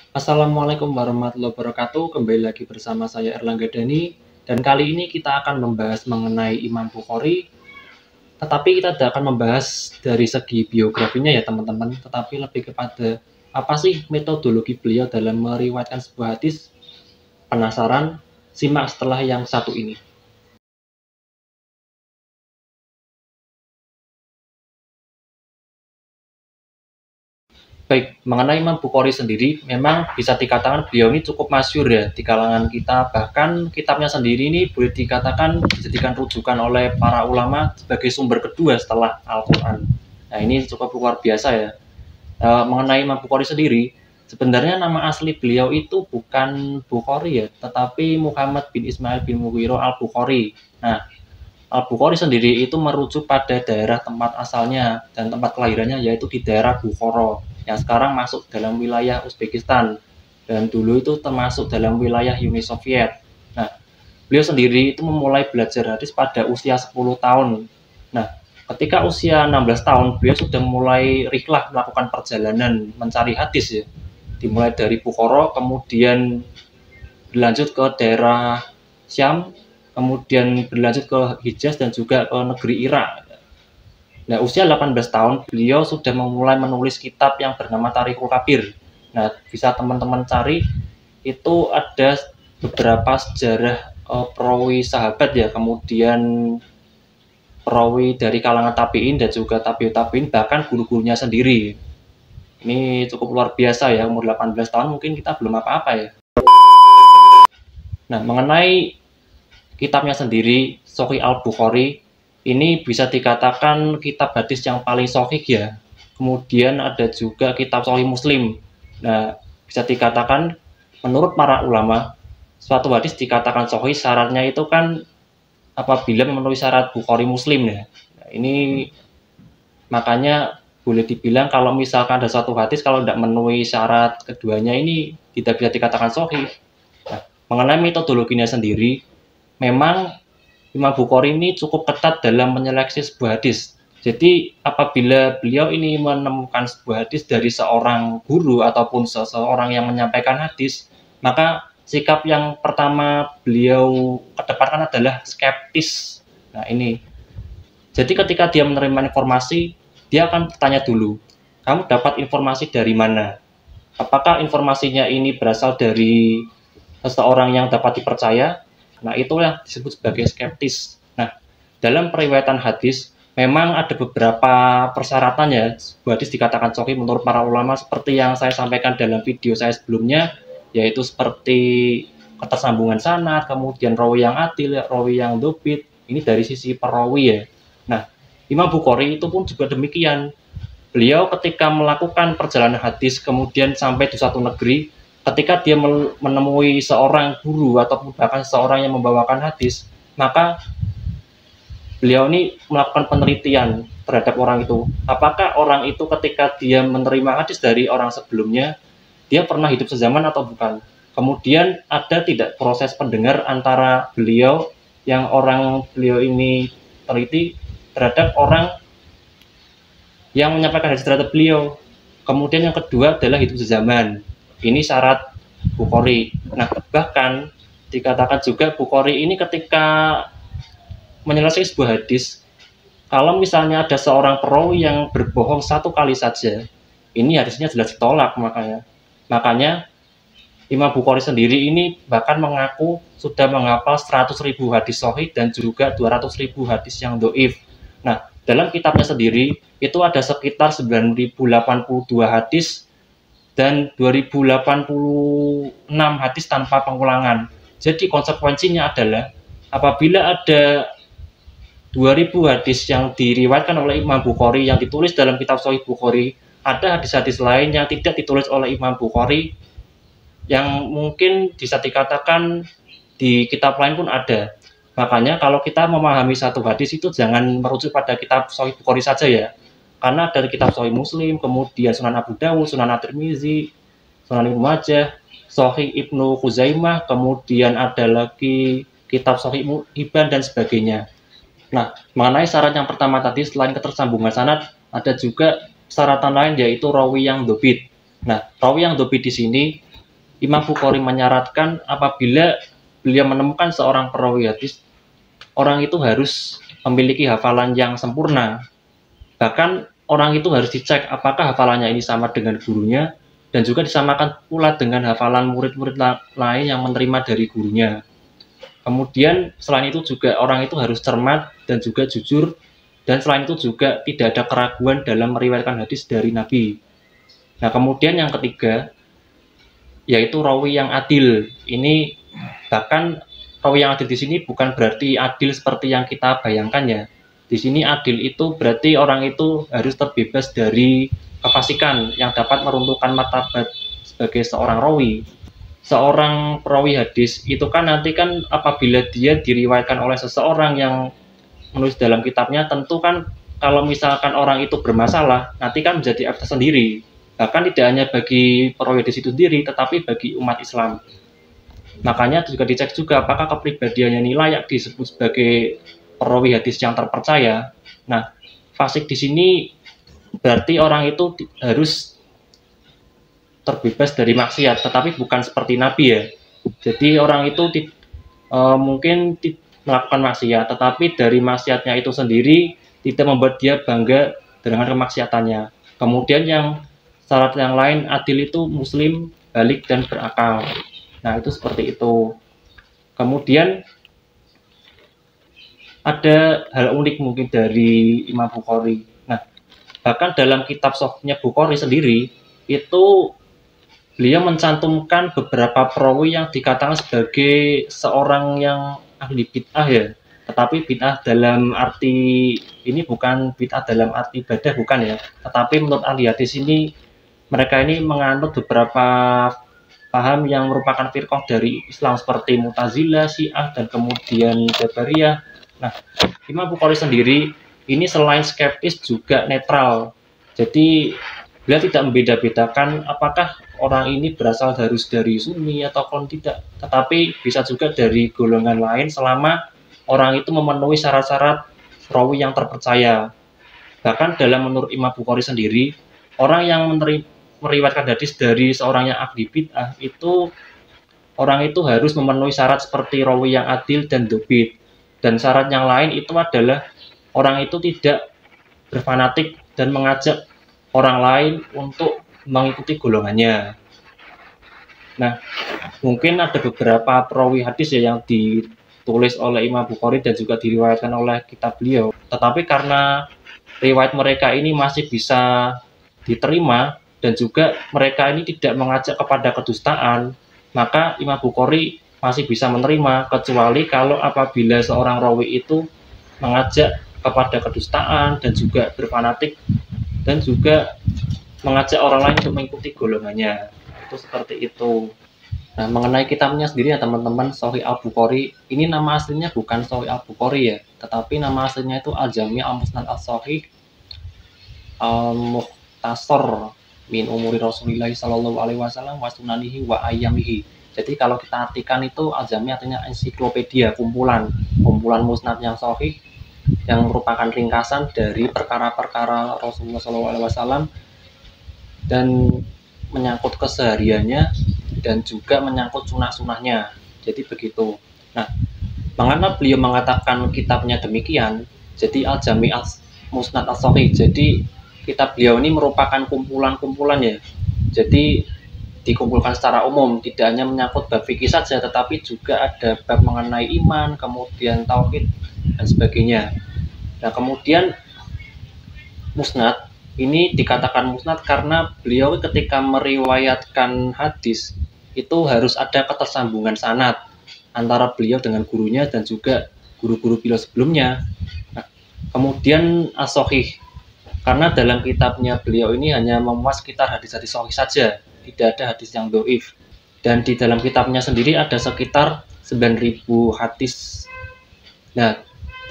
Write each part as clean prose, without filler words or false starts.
Assalamualaikum warahmatullahi wabarakatuh. Kembali lagi bersama saya Erlangga Dani dan kali ini kita akan membahas mengenai Imam Bukhari. Tetapi kita tidak akan membahas dari segi biografinya ya teman-teman, tetapi lebih kepada apa sih metodologi beliau dalam meriwayatkan sebuah hadis. Penasaran? Simak setelah yang satu ini. Baik, mengenai Imam Bukhari sendiri, memang bisa dikatakan beliau ini cukup masyhur ya di kalangan kita. Bahkan kitabnya sendiri ini boleh dikatakan dijadikan rujukan oleh para ulama sebagai sumber kedua setelah Al-Quran. Nah ini cukup luar biasa ya. Mengenai Imam Bukhari sendiri, sebenarnya nama asli beliau itu bukan Bukhari ya, tetapi Muhammad bin Ismail bin Mughirah al-Bukhari. Nah, Al-Bukhari sendiri itu merujuk pada daerah tempat asalnya dan tempat kelahirannya yaitu di daerah Bukhara yang sekarang masuk dalam wilayah Uzbekistan dan dulu itu termasuk dalam wilayah Uni Soviet. Nah, beliau sendiri itu memulai belajar hadis pada usia 10 tahun. Nah, ketika usia 16 tahun beliau sudah mulai rihlah melakukan perjalanan mencari hadis ya. Dimulai dari Bukhara kemudian berlanjut ke daerah Syam, kemudian berlanjut ke Hijaz dan juga ke negeri Irak. Nah, usia 18 tahun beliau sudah memulai menulis kitab yang bernama Tarikhul Kabir. Nah, bisa teman-teman cari itu ada beberapa sejarah perawi sahabat ya, kemudian perawi dari kalangan tabiin dan juga tabiut tabiin, bahkan guru-gurunya sendiri. Ini cukup luar biasa ya, umur 18 tahun mungkin kita belum apa-apa ya. Nah, mengenai kitabnya sendiri, Sahih Al-Bukhari, ini bisa dikatakan kitab hadis yang paling sahih ya. Kemudian ada juga kitab Sahih Muslim. Nah, bisa dikatakan menurut para ulama, suatu hadis dikatakan sahih syaratnya itu kan apabila memenuhi syarat Bukhari Muslim ya. Nah, ini makanya boleh dibilang kalau misalkan ada satu hadis kalau tidak memenuhi syarat keduanya ini tidak bisa dikatakan sahih. Nah, mengenai metodologinya sendiri, memang Imam Bukhari ini cukup ketat dalam menyeleksi sebuah hadis. Jadi apabila beliau ini menemukan sebuah hadis dari seorang guru ataupun seseorang yang menyampaikan hadis, maka sikap yang pertama beliau kedepankan adalah skeptis. Nah ini, jadi ketika dia menerima informasi, dia akan bertanya dulu, kamu dapat informasi dari mana? Apakah informasinya ini berasal dari seseorang yang dapat dipercaya? Nah, itulah disebut sebagai skeptis. Nah, dalam periwayatan hadis, memang ada beberapa persyaratan ya, sebuah hadis dikatakan sahih menurut para ulama seperti yang saya sampaikan dalam video saya sebelumnya, yaitu seperti ketersambungan sanad, kemudian rawi yang adil, rawi yang dobit, ini dari sisi perawi ya. Nah, Imam Bukhari itu pun juga demikian. Beliau ketika melakukan perjalanan hadis kemudian sampai di suatu negeri, ketika dia menemui seorang guru ataupun bahkan seorang yang membawakan hadis, maka beliau ini melakukan penelitian terhadap orang itu. Apakah orang itu ketika dia menerima hadis dari orang sebelumnya, dia pernah hidup sezaman atau bukan? Kemudian ada tidak proses pendengar antara beliau yang orang beliau ini teliti terhadap orang yang menyampaikan hadis terhadap beliau. Kemudian yang kedua adalah hidup sezaman. Ini syarat Bukhari. Nah, bahkan dikatakan juga Bukhari ini ketika menyelesaikan sebuah hadis, kalau misalnya ada seorang perawi yang berbohong satu kali saja, ini hadisnya jelas ditolak makanya. Makanya Imam Bukhari sendiri ini bahkan mengaku sudah menghafal 100.000 hadis sahih dan juga 200.000 hadis yang doif. Nah, dalam kitabnya sendiri itu ada sekitar 9.082 hadis dan 2.086 hadis tanpa pengulangan. Jadi konsekuensinya adalah apabila ada 2.000 hadis yang diriwayatkan oleh Imam Bukhari yang ditulis dalam kitab Sahih Bukhari, ada hadis-hadis lain yang tidak ditulis oleh Imam Bukhari yang mungkin bisa dikatakan di kitab lain pun ada. Makanya kalau kita memahami satu hadis itu jangan merujuk pada kitab Sahih Bukhari saja ya. Karena dari kitab Sahih Muslim, kemudian Sunan Abu Dawud, Sunan At-Tirmizi, Sunan Ibnu Majah, Sahih Ibnu Khuzaimah, kemudian ada lagi kitab Sahih Hibban dan sebagainya. Nah, mengenai syarat yang pertama tadi selain ketersambungan sanad, ada juga syaratan lain yaitu rawi yang dobit. Nah, rawi yang dobit di sini Imam Bukhari menyaratkan apabila beliau menemukan seorang perawi hadis, orang itu harus memiliki hafalan yang sempurna. Bahkan orang itu harus dicek apakah hafalannya ini sama dengan gurunya, dan juga disamakan pula dengan hafalan murid-murid lain yang menerima dari gurunya. Kemudian selain itu juga orang itu harus cermat dan juga jujur, dan selain itu juga tidak ada keraguan dalam meriwayatkan hadis dari Nabi. Nah, kemudian yang ketiga yaitu rawi yang adil. Ini bahkan rawi yang adil di sini bukan berarti adil seperti yang kita bayangkan ya. Di sini adil itu berarti orang itu harus terbebas dari kefasikan yang dapat meruntuhkan martabat sebagai seorang rawi. Seorang perawi hadis itu kan nanti kan apabila dia diriwayatkan oleh seseorang yang menulis dalam kitabnya, tentu kan kalau misalkan orang itu bermasalah, nanti kan menjadi evaluasi sendiri. Bahkan tidak hanya bagi perawi hadis itu sendiri, tetapi bagi umat Islam. Makanya juga dicek juga apakah kepribadiannya ini layak disebut sebagai perawi hadis yang terpercaya. Nah, fasik di sini berarti orang itu harus terbebas dari maksiat, tetapi bukan seperti Nabi ya. Jadi orang itu mungkin melakukan maksiat, tetapi dari maksiatnya itu sendiri tidak membuat dia bangga dengan kemaksiatannya. Kemudian yang syarat yang lain, adil itu muslim, balik, dan berakal. Nah, itu seperti itu. Kemudian ada hal unik mungkin dari Imam Bukhari. Nah, bahkan dalam kitab Sahihnya Bukhari sendiri, itu beliau mencantumkan beberapa perawi yang dikatakan sebagai seorang yang ahli bid'ah ya. Tetapi bid'ah dalam arti ini bukan bid'ah dalam arti ibadah, bukan ya. Tetapi menurut ahli hadis ini, mereka ini menganut beberapa paham yang merupakan firqah dari Islam seperti Mu'tazilah, Syiah, dan kemudian Jabariyah. Nah, Imam Bukhari sendiri ini selain skeptis juga netral. Jadi beliau tidak membeda-bedakan apakah orang ini berasal dari Sunni ataupun tidak, tetapi bisa juga dari golongan lain selama orang itu memenuhi syarat-syarat rawi yang terpercaya. Bahkan dalam menurut Imam Bukhari sendiri, orang yang meriwayatkan hadis dari seorang yang ahli bid'ah itu orang itu harus memenuhi syarat seperti rawi yang adil dan dobit. Dan syarat yang lain itu adalah orang itu tidak berfanatik dan mengajak orang lain untuk mengikuti golongannya. Nah, mungkin ada beberapa perawi hadis ya yang ditulis oleh Imam Bukhari dan juga diriwayatkan oleh kitab beliau. Tetapi karena riwayat mereka ini masih bisa diterima dan juga mereka ini tidak mengajak kepada kedustaan, maka Imam Bukhari masih bisa menerima, kecuali kalau apabila seorang rawi itu mengajak kepada kedustaan dan juga berfanatik dan juga mengajak orang lain untuk mengikuti golongannya. Itu seperti itu. Nah, mengenai kitabnya sendiri ya teman-teman, Sahih Al-Bukhari, ini nama aslinya bukan Sahih Al-Bukhari ya, tetapi nama aslinya itu Al-Jami' Al-Musnad Al-Sahih Al-Mukhtasar min umuri Rasulillah sallallahu alaihi wasallam wa sunanihi wa ayyamihi. Jadi kalau kita artikan itu Al-Jami' artinya ensiklopedia, kumpulan musnad yang sahih yang merupakan ringkasan dari perkara-perkara Rasulullah SAW dan menyangkut kesehariannya dan juga menyangkut sunah-sunahnya. Jadi begitu. Nah, mengapa beliau mengatakan kitabnya demikian? Jadi Al-Jami' Al-Musnad Al-Sahih. Jadi kitab beliau ini merupakan kumpulan-kumpulan ya. Jadi dikumpulkan secara umum, tidak hanya menyangkut bab fikih saja, tetapi juga ada bab mengenai iman, kemudian tauhid dan sebagainya. Nah, kemudian musnad ini dikatakan musnad karena beliau ketika meriwayatkan hadis itu harus ada ketersambungan sanad antara beliau dengan gurunya dan juga guru-guru beliau sebelumnya. Nah, kemudian as-sahih karena dalam kitabnya beliau ini hanya memuat sekitar hadis-hadis sahih saja, tidak ada hadis yang dhaif. Dan di dalam kitabnya sendiri ada sekitar 9.000 hadis. Nah,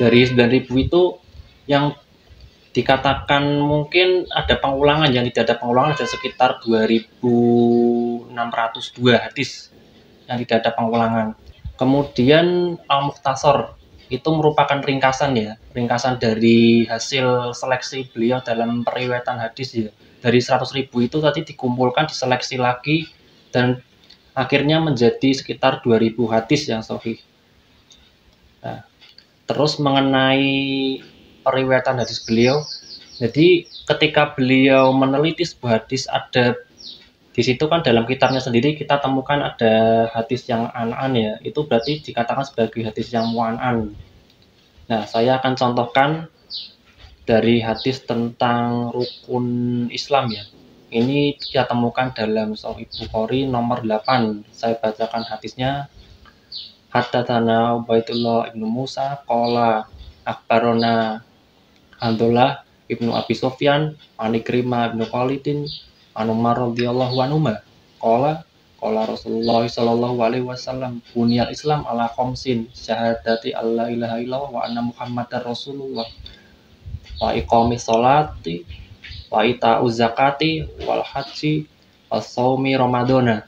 dari 9.000 itu yang dikatakan mungkin ada pengulangan, yang tidak ada pengulangan ada sekitar 2.602 hadis yang tidak ada pengulangan. Kemudian Al-Mukhtasar itu merupakan ringkasan ya, ringkasan dari hasil seleksi beliau dalam periwayatan hadis ya. Dari 100.000 itu tadi dikumpulkan, diseleksi lagi dan akhirnya menjadi sekitar 2000 hadis yang sahih. Nah, terus mengenai periwayatan hadis beliau, jadi ketika beliau meneliti sebuah hadis, ada di situ kan dalam kitabnya sendiri kita temukan ada hadis yang an-an ya, itu berarti dikatakan sebagai hadis yang mu'an-an. Nah, saya akan contohkan dari hadis tentang rukun Islam ya. Ini kita temukan dalam Sahih Bukhari nomor 8. Saya bacakan hadisnya. Haddatsana Ubaidullah ibnu Musa qala akhbarona Abdullah ibnu Abi Sufyan an Ikrimah ibnu Khalidin an Umar radhiyallahu anhu qala Rasulullah sallallahu alaihi wasallam bunyal Islam ala khamsin syahadati alla ilaha illallah wa anna muhammadar rasulullah wa iqamis sholati wa ita'uz zakati wal haji was shaumi ramadhana.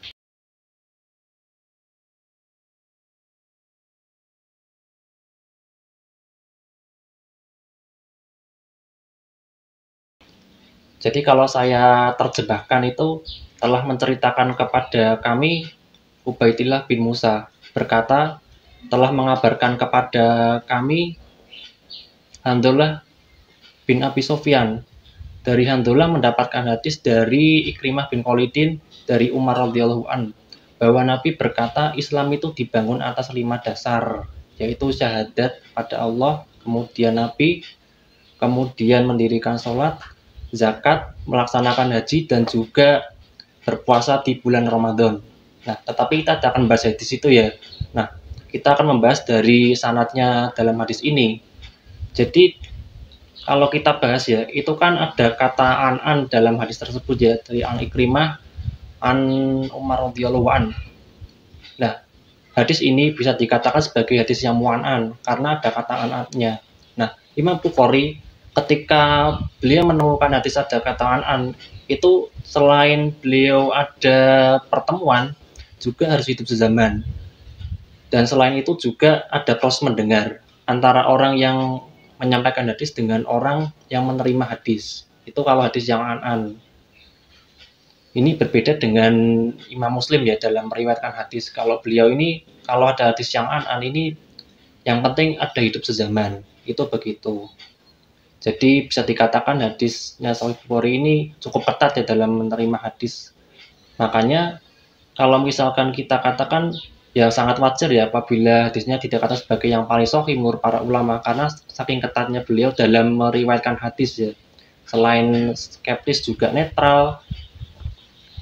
Jadi kalau saya terjemahkan itu telah menceritakan kepada kami Ubaidillah bin Musa berkata telah mengabarkan kepada kami Handullah bin Abi Sufyan. Dari Handullah mendapatkan hadis dari Ikrimah bin Khalidin dari Umar radhiyallahu an bahwa Nabi berkata Islam itu dibangun atas 5 dasar, yaitu syahadat pada Allah, kemudian Nabi, kemudian mendirikan sholat, zakat, melaksanakan haji, dan juga berpuasa di bulan Ramadan. Nah, tetapi kita akan membahas hadis itu ya. Nah, kita akan membahas dari sanadnya dalam hadis ini. Jadi kalau kita bahas ya, itu kan ada kata an dalam hadis tersebut ya, dari an Ikrimah, an Umar radhiyallahu an. Nah, hadis ini bisa dikatakan sebagai hadis yang mu'an karena ada kata an-nya. Nah, Imam Bukhari ketika beliau menemukan hadis ada kata an itu selain beliau ada pertemuan, juga harus hidup sezaman. Dan selain itu juga ada proses mendengar antara orang yang menyampaikan hadis dengan orang yang menerima hadis. Itu kalau hadis yang an-an. Ini berbeda dengan Imam Muslim ya dalam meriwayatkan hadis. Kalau beliau ini, kalau ada hadis yang an-an ini, yang penting ada hidup sezaman. Itu begitu. Jadi bisa dikatakan hadisnya Sahih Bukhari ini cukup ketat ya dalam menerima hadis. Makanya kalau misalkan kita katakan ya sangat wajar ya apabila hadisnya dikatakan sebagai yang paling sahih menurut para ulama karena saking ketatnya beliau dalam meriwayatkan hadis ya. Selain skeptis juga netral.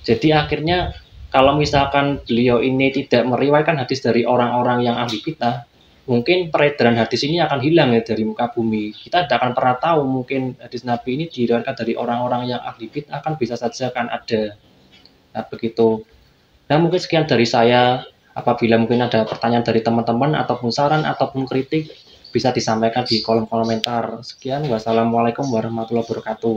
Jadi akhirnya kalau misalkan beliau ini tidak meriwayatkan hadis dari orang-orang yang ahli bid'ah, mungkin peredaran hadis ini akan hilang ya dari muka bumi. Kita tidak akan pernah tahu mungkin hadis Nabi ini diriwayatkan dari orang-orang yang ahli bid'ah kan bisa saja kan ada. Nah, begitu. Nah, mungkin sekian dari saya. Apabila mungkin ada pertanyaan dari teman-teman ataupun saran ataupun kritik bisa disampaikan di kolom komentar. Sekian, wassalamualaikum warahmatullahi wabarakatuh.